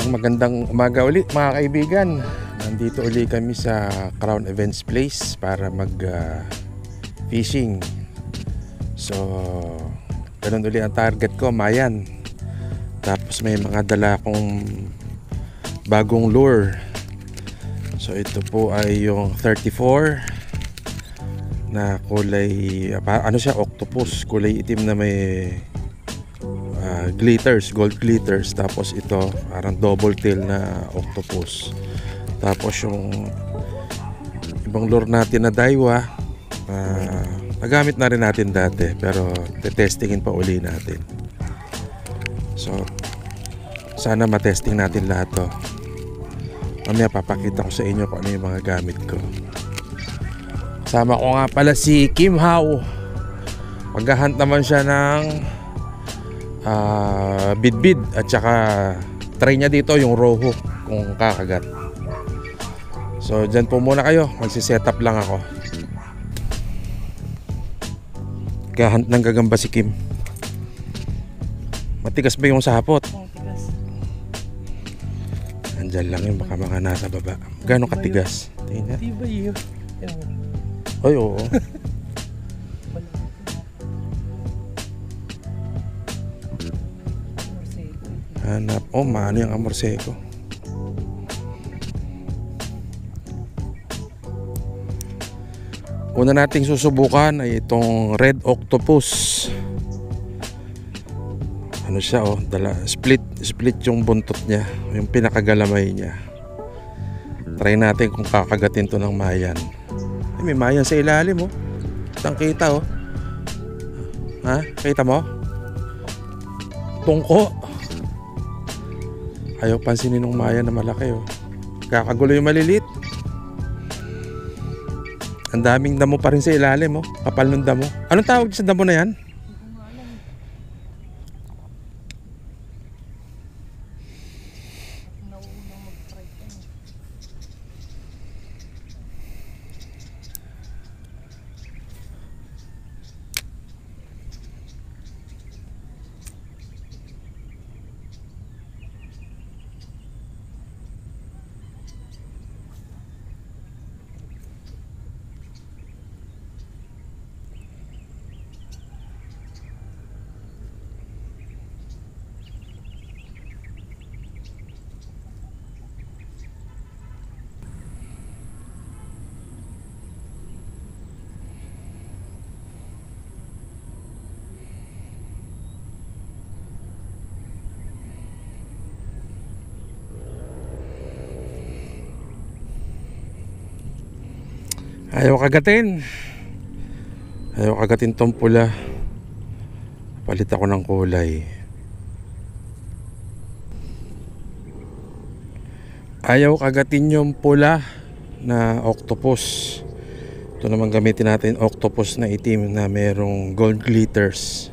Magandang umaga uli mga kaibigan. Nandito uli kami sa Crown Events Place para mag fishing. So ganun uli ang target ko, Mayan. Tapos may mga dala akong bagong lure. So ito po ay yung 34 na kulay, ano siya, octopus, kulay itim na may glitters, gold glitters. Tapos ito parang double tail na octopus. Tapos yung ibang lure natin na Daiwa, nagamit na rin natin dati pero testingin pa uli natin. So sana matesting natin lahat to. Mamaya papakita ko sa inyo kung ano yung mga gamit ko. Kasama ko nga pala si Kim Hao. Maghahunt naman siya ng bidbid at saka try niya dito yung roho kung kakagat. So dyan po muna kayo, magsiset up lang ako. Gahunt ng gagamba si Kim. Matigas ba yung sapot? Matigas. Andyan lang yun, baka mga nasa baba. Gano'ng katigas? Tingnan. Di ba yun? Ay oo. Hanap. Oh, maano yung amor seco. Una nating susubukan ay itong red octopus. Ano siya, oh, split yung buntot niya, yung pinakagalamay niya. Try natin kung kakagatin to ng Mayan. Ay, may Mayan sa ilalim, oh. Kitang kita, oh. Ha? Kita mo? Tungko. Ayaw pansinin ng Mayan na malaki, oh. Kakagulo yung malilit. Ang daming damo pa rin sa ilalim, oh. Kapal ng damo. Anong tawag sa damo na yan? Ayaw kagatin. Ayaw kagatin tong pula. Palit ako ng kulay. Ayaw kagatin yung pula na octopus. Ito naman gamitin natin octopus na itim na merong gold glitters.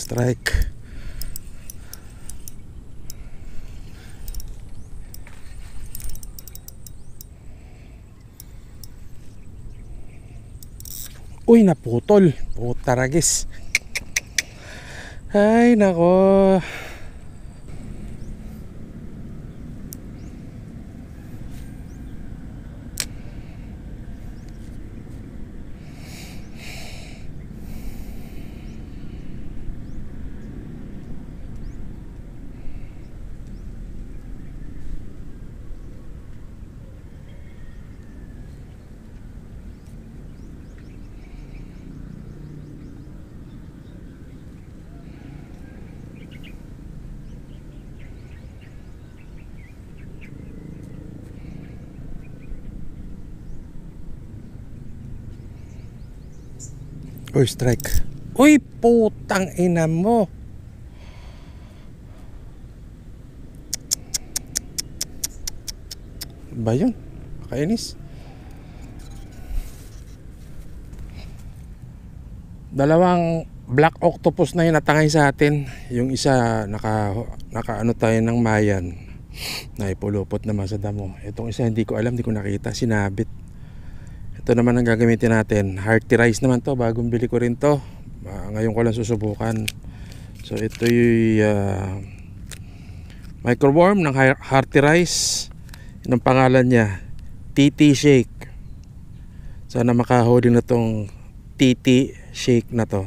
Strike. Uy, naputol. Putaragis. Ay, nako. Uy, strike. Uy, putang ina mo. Ba yun? Kainis. Dalawang black octopus na yung natangay sa atin. Yung isa naka ano tayo ng mayan. Naipulupot naman sa damo. Itong isa hindi ko alam, hindi ko nakita, sinabit. Ito naman ang gagamitin natin. Hearty rice naman to, bagong bili ko rin to. Ngayon ko lang susubukan. So ito yung microworm ng hearty rice. Yun ang pangalan niya, TT Shake. Sana makahuli na tong TT Shake na to.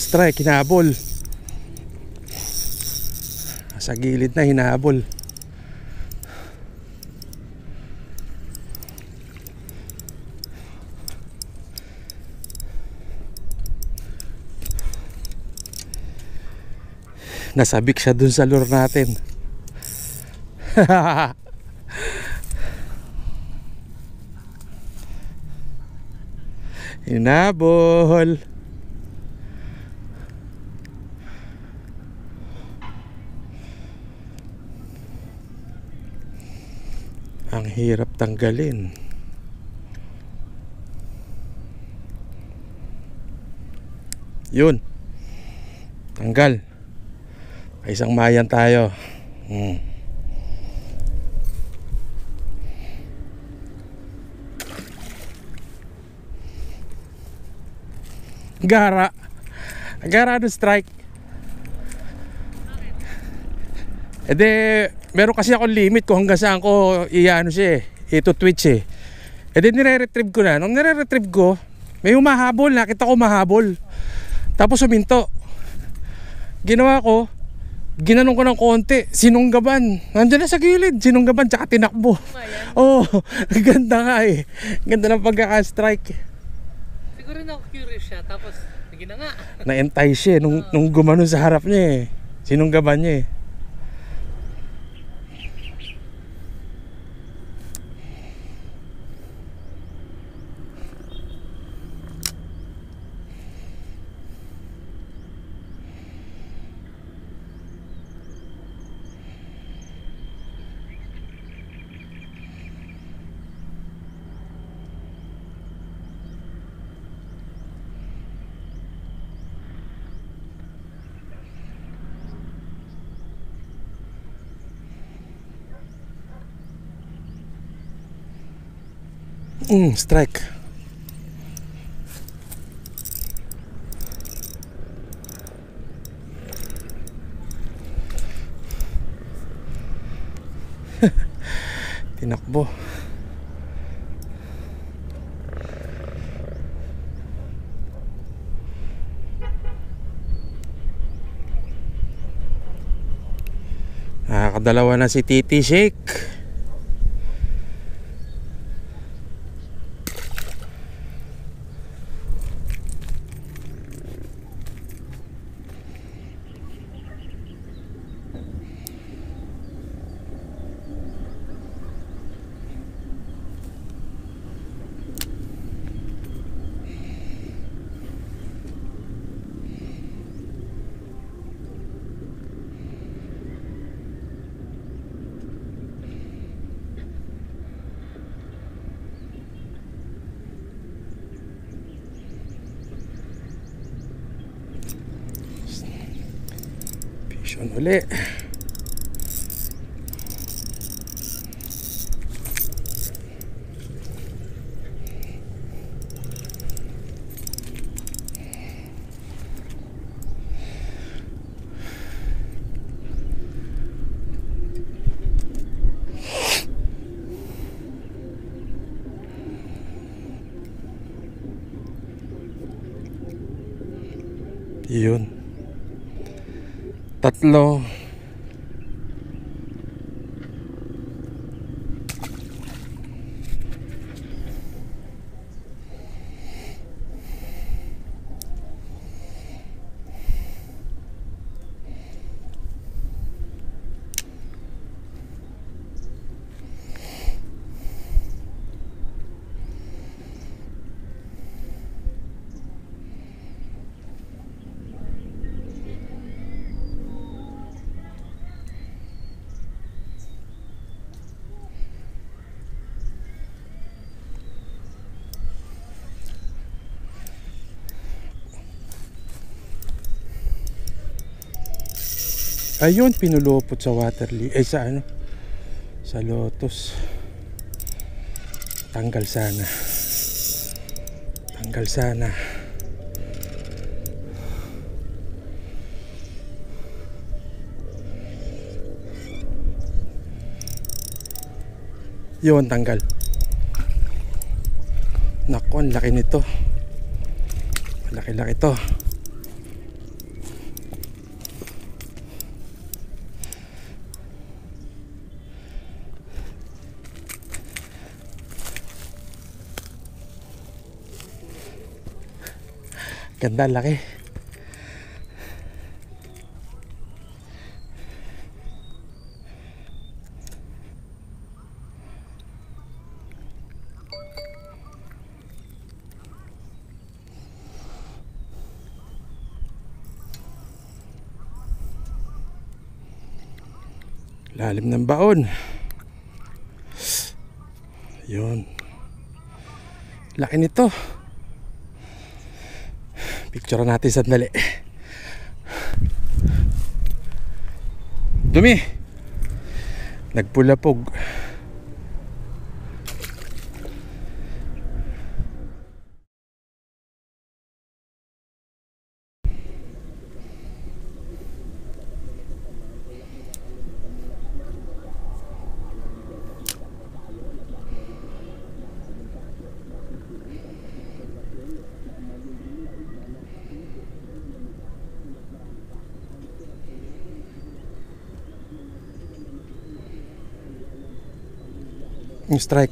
Strike, hinabol. Sa gilid na, hinabol. Nasabik siya dun sa lure natin. Hinabol. Ang hirap tanggalin. Yun. Tanggal. May isang mayan tayo. Gara. Gara do strike. E de, meron kasi akong limit kung hanggang saan ko iano siya ito twitch eh. E de nire-retrieve ko na. Nung nire-retrieve ko, may humahabol. Nakita ko mahabol. Tapos huminto. Ginawa ko, ginanong ko ng konti, sinunggaban. Nandiyan na sa gilid, sinunggaban tsaka tinakbo. Oh, ganda nga eh. Ganda ng pagkaka-strike. Siguro na curious siya, tapos naging na nga. Na-entice siya nung gumano sa harap niya eh. Sinunggaban niya eh. Strike. Tinakbo. Nakakadalawa na si TT Shake. Action uli. Yun. Tatlo. Ayun, pinulupot sa waterly. Sa ano? Sa lotus. Tanggal sana. Tanggal sana. Yun, tanggal. Naku, ang laki nito. Laki-laki to. Ganda, laki. Lalim ng baon. Yun. Laki nito. Picture natin sandali. Dumi. Nagpulapog. Yung strike.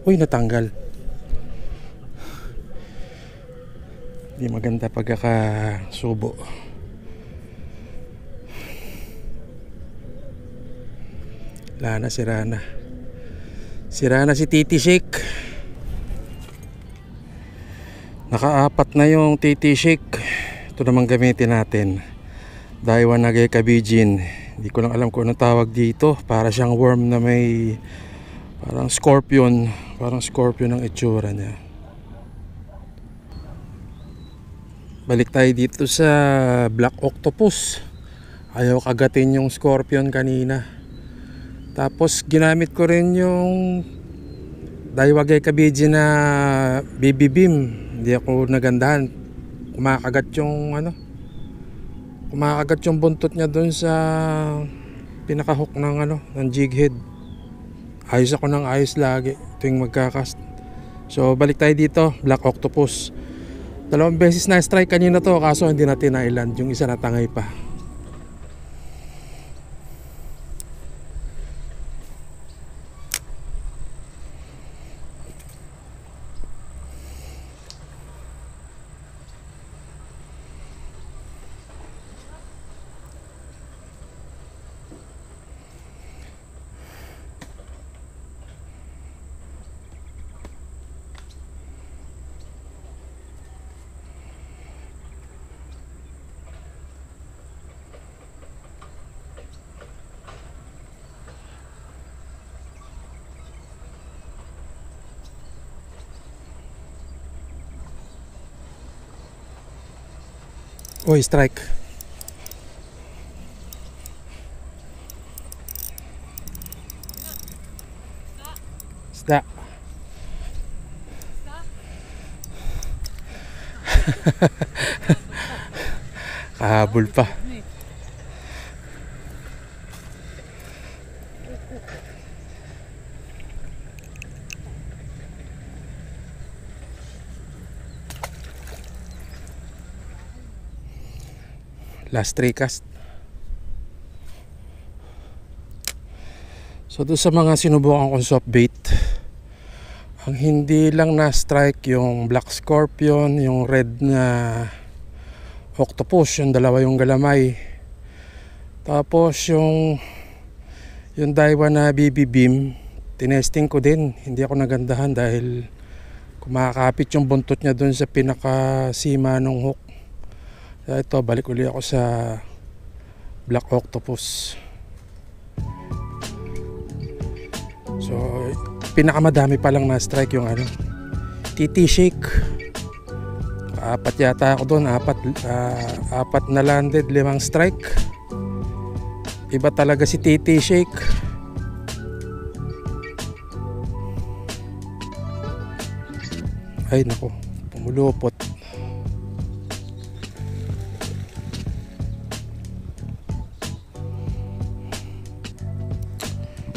Uy, natanggal. Hindi maganda pagkakasubo. Wala na, sira na. Sira na si Titi Shake. Nakaapat na yung Titi Shake. Ito naman gamitin natin. Daiwa Nage Kabijin. Hindi ko lang alam kung anong tawag dito. Para siyang worm na may parang scorpion. Parang scorpion ang itsura niya. Balik tayo dito sa Black Octopus. Ayaw kagatin yung scorpion kanina. Tapos ginamit ko rin yung Daiwa Nage Kabijin na BB beam. Hindi ako nagandahan. Kumakagat yung kumakagat yung buntot niya doon sa pinaka-hook ng jig head. Ayos ako ng ayos lagi tuwing magkakast. So balik tayo dito, Black Octopus. 2 beses na strike kanina to, kaso hindi natin na-land. Yung isa natangay pa. Uy, strike. Isda. Kahabol pa. Last 3 cast. So doon sa mga sinubukan kong soft bait, ang hindi lang na strike yung black scorpion, yung red na octopus, yung dalawa yung galamay. Tapos yung Daiwa na BB beam, tinesting ko din, hindi ako nagandahan dahil kumakapit yung buntot niya doon sa pinakasima ng hook. So ito, balik uli ako sa black octopus. So pinakamadami pa lang na strike yung TT shake. 4 yata ako doon, 4 na landed, 5 strike. Iba talaga si TT shake. Ay nako, pumulupot.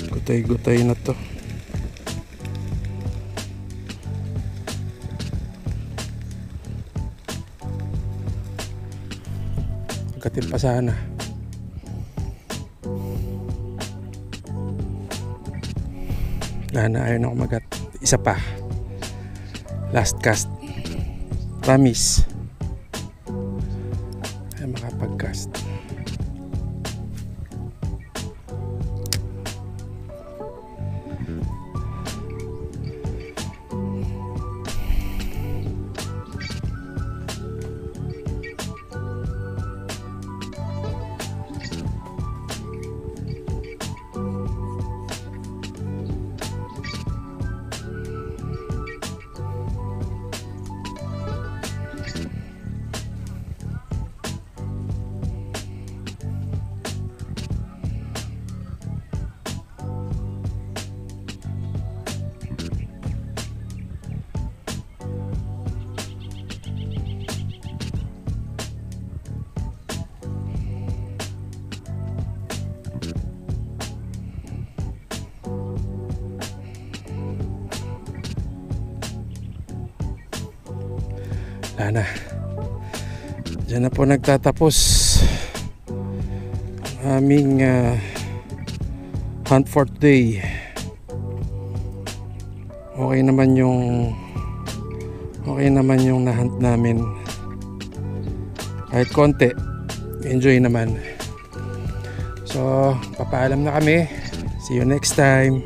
Gutay-gutay na to. Pagkatil pa sana. Ayaw na kumagat. Isa pa. Last cast. Promise. Ay makapag-cast. Wala na. Diyan na po nagtatapos ang aming hunt for today. Okay naman yung na-hunt namin. Kahit konti, enjoy naman. So, papaalam na kami. See you next time.